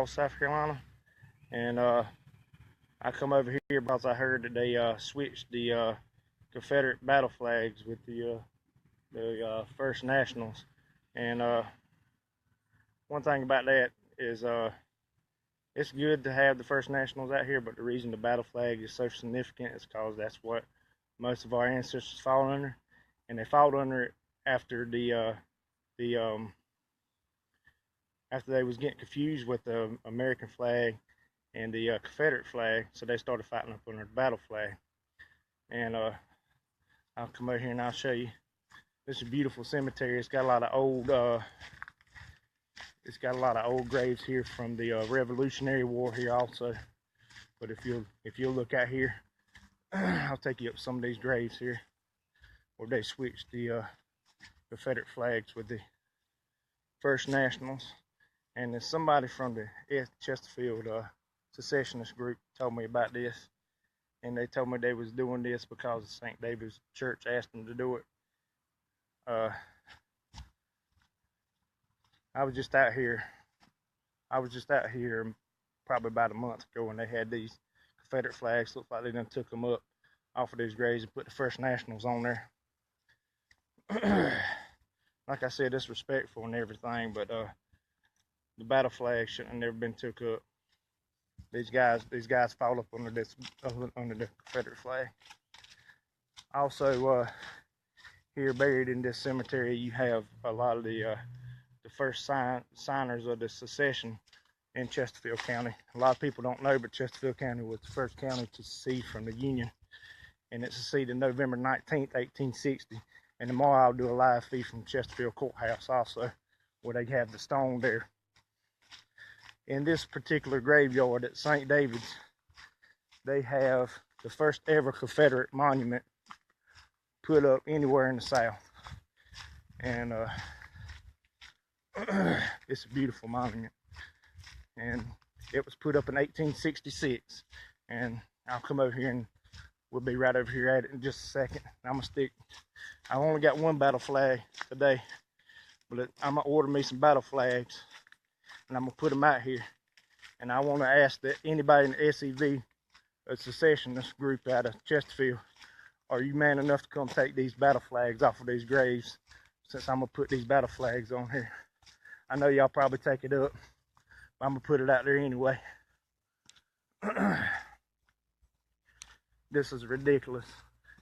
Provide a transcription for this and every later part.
South Carolina, and I come over here because I heard that they switched the Confederate battle flags with the First Nationals, and one thing about that is it's good to have the First Nationals out here, but the reason the battle flag is so significant is because that's what most of our ancestors fought under, and they fought under it after the after they was getting confused with the American flag and the Confederate flag, so they started fighting up under the battle flag. And I'll come over here and I'll show you. This is a beautiful cemetery. It's got a lot of old graves here from the Revolutionary War here also. But if you'll look out here, I'll take you up some of these graves here where they switched the Confederate flags with the First Nationals. And there's somebody from the Chesterfield secessionist group told me about this, and they told me they was doing this because St. David's Church asked them to do it. I was just out here probably about a month ago when they had these Confederate flags. Looked like they done took them up off of these graves and put the First Nationals on there. Like I said, it's respectful and everything, but the battle flag shouldn't have never been took up. These guys fought up under the Confederate flag. Also, here buried in this cemetery, you have a lot of the first signers of the secession in Chesterfield County. A lot of people don't know, but Chesterfield County was the first county to secede from the Union, and it seceded November 19th, 1860. And tomorrow I'll do a live feed from Chesterfield Courthouse also, where they have the stone there. In this particular graveyard at St. David's, they have the first ever Confederate monument put up anywhere in the South. And it's a beautiful monument. And it was put up in 1866. And I'll come over here and we'll be right over here at it in just a second. I only got one battle flag today, but I'm gonna order me some battle flags and I'm gonna put them out here. And I want to ask that anybody in the SEV, a secessionist group out of Chesterfield, are you man enough to come take these battle flags off of these graves, since I'm gonna put these battle flags on here? I know y'all probably take it up, but I'm gonna put it out there anyway. This is ridiculous.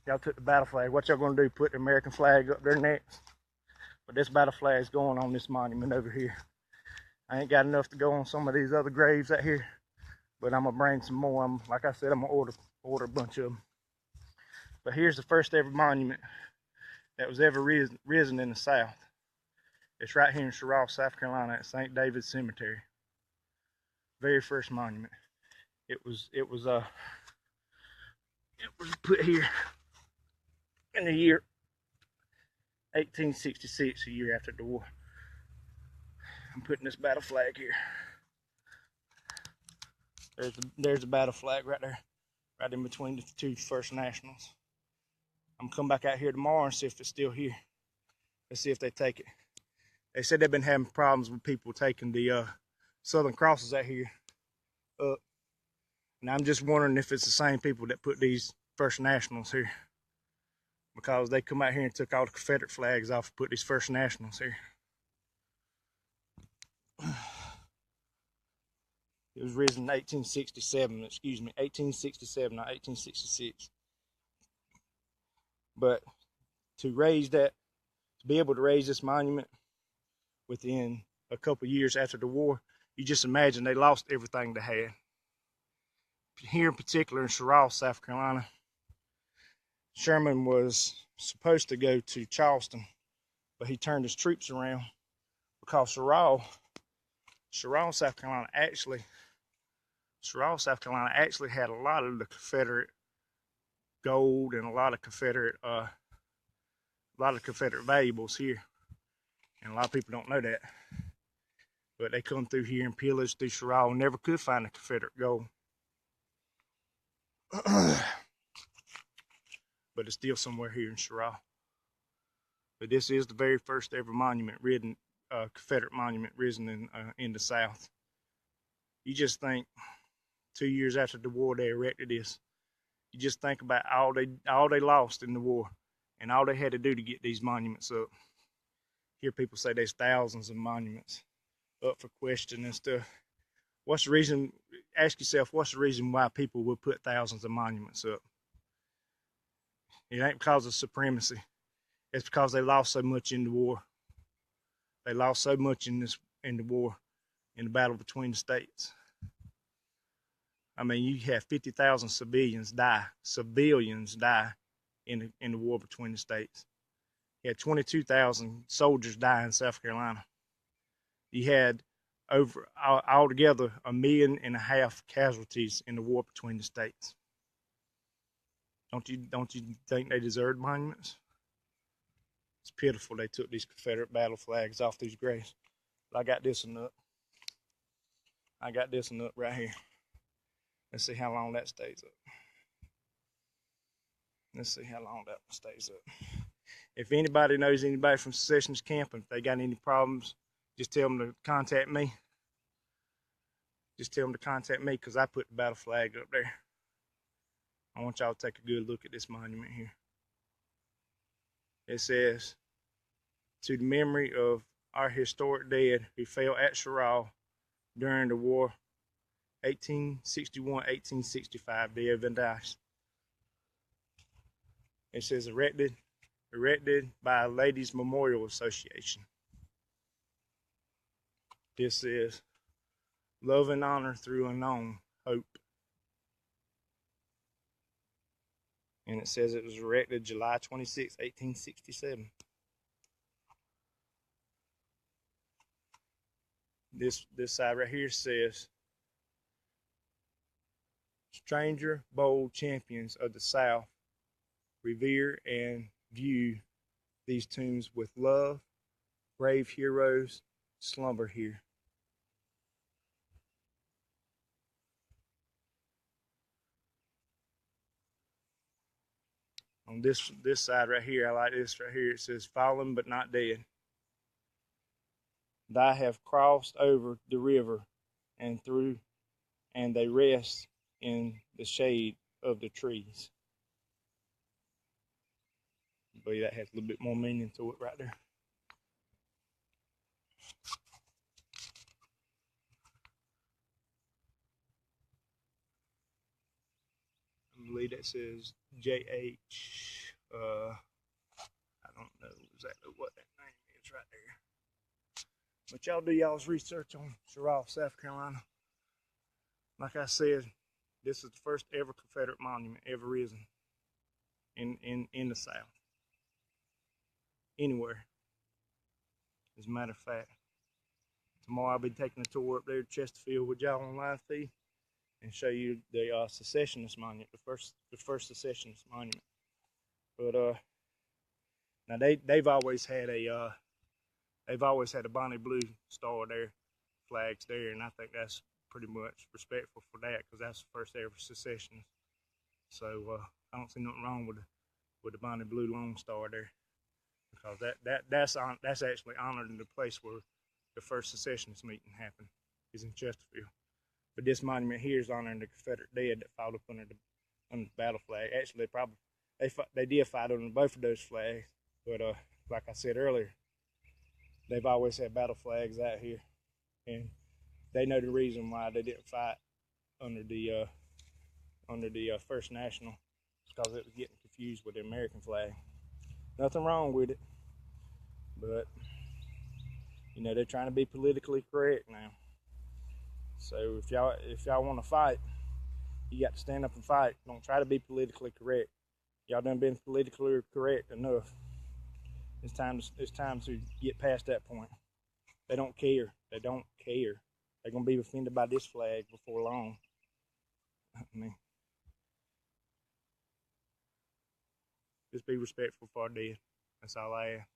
Y'all took the battle flag. What y'all gonna do? Put the American flag up there next? But this battle flag is going on this monument over here. I ain't got enough to go on some of these other graves out here, but I'm gonna bring some more. Like I said, I'm gonna order a bunch of them. But here's the first ever monument that was ever risen in the South. It's right here in Sherrall, South Carolina, at St. David's Cemetery. Very first monument. It was put here in the year 1866, a year after the war. I'm putting this battle flag here. There's a battle flag right there, right in between the two First Nationals. I'm gonna come back out here tomorrow and see if it's still here. Let's see if they take it. They said they've been having problems with people taking the Southern Crosses out here up. And I'm just wondering if it's the same people that put these First Nationals here, because they come out here and took all the Confederate flags off and put these First Nationals here. It was risen in 1867, excuse me, 1867, not 1866. But to be able to raise this monument within a couple years after the war, you just imagine they lost everything they had. Here in particular in Sherrall, South Carolina, Sherman was supposed to go to Charleston, but he turned his troops around because Sherrall, South Carolina actually had a lot of the Confederate gold and a lot of Confederate valuables here, and a lot of people don't know that. But they come through here and pillaged through Sherrall and never could find the Confederate gold. But it's still somewhere here in Sherrall. But this is the very first ever monument Confederate monument risen in the South. you just think 2 years after the war they erected this. You just think about all they lost in the war and all they had to do to get these monuments up. Hear people say there's thousands of monuments up for question and stuff. What's the reason? Ask yourself, what's the reason why people would put thousands of monuments up? It ain't because of supremacy. It's because they lost so much in the war. They lost so much in the war, in the battle between the states. I mean, you have 50,000 civilians die in the war between the states. You had 22,000 soldiers die in South Carolina. You had altogether 1.5 million casualties in the war between the states. Don't you think they deserved monuments? It's pitiful they took these Confederate battle flags off these graves. I got this one up. I got this one up right here. Let's see how long that stays up. Let's see how long that one stays up. If anybody knows anybody from secessionist camp, and if they got any problems, just tell them to contact me. Just tell them to contact me because I put the battle flag up there. I want y'all to take a good look at this monument here. It says, to the memory of our historic dead who fell at Cheraw during the war 1861-1865, Day of Vendas. It says erected by Ladies Memorial Association. This is love and honor through unknown hope. And it says it was erected July 26, 1867. This side right here says, stranger, bold champions of the South revere and view these tombs with love. Brave heroes slumber here. On this side right here, I like this right here. It says, fallen but not dead. They have crossed over the river and through, and they rest in the shade of the trees. I believe that has a little bit more meaning to it right there. I believe that says JH. I don't know exactly what that name is right there. But y'all do y'all's research on Cheraw, South Carolina. Like I said, this is the first ever Confederate monument ever risen in the South. Anywhere. As a matter of fact, tomorrow I'll be taking a tour up there to Chesterfield with y'all on live feed and show you the secessionist monument, the first secessionist monument. But now they've always had a Bonnie Blue star there, flags there, and I think that's pretty much respectful for that because that's the first ever secessionist. So I don't see nothing wrong with the Bonnie Blue Lone Star there, because that's actually honored in the place where the first secessionist meeting happened, is in Chesterfield. But this monument here is honoring the Confederate dead that fought up under the battle flag. Actually, they did fight under both of those flags, but like I said earlier, they've always had battle flags out here, and they know the reason why they didn't fight under the First National. It's because it was getting confused with the American flag. Nothing wrong with it, but you know they're trying to be politically correct now. So if y'all want to fight, you got to stand up and fight. Don't try to be politically correct. Y'all done been politically correct enough. It's time to get past that point. They don't care. They don't care. They're gonna be offended by this flag before long. I mean, just be respectful for our dead. That's all I ask.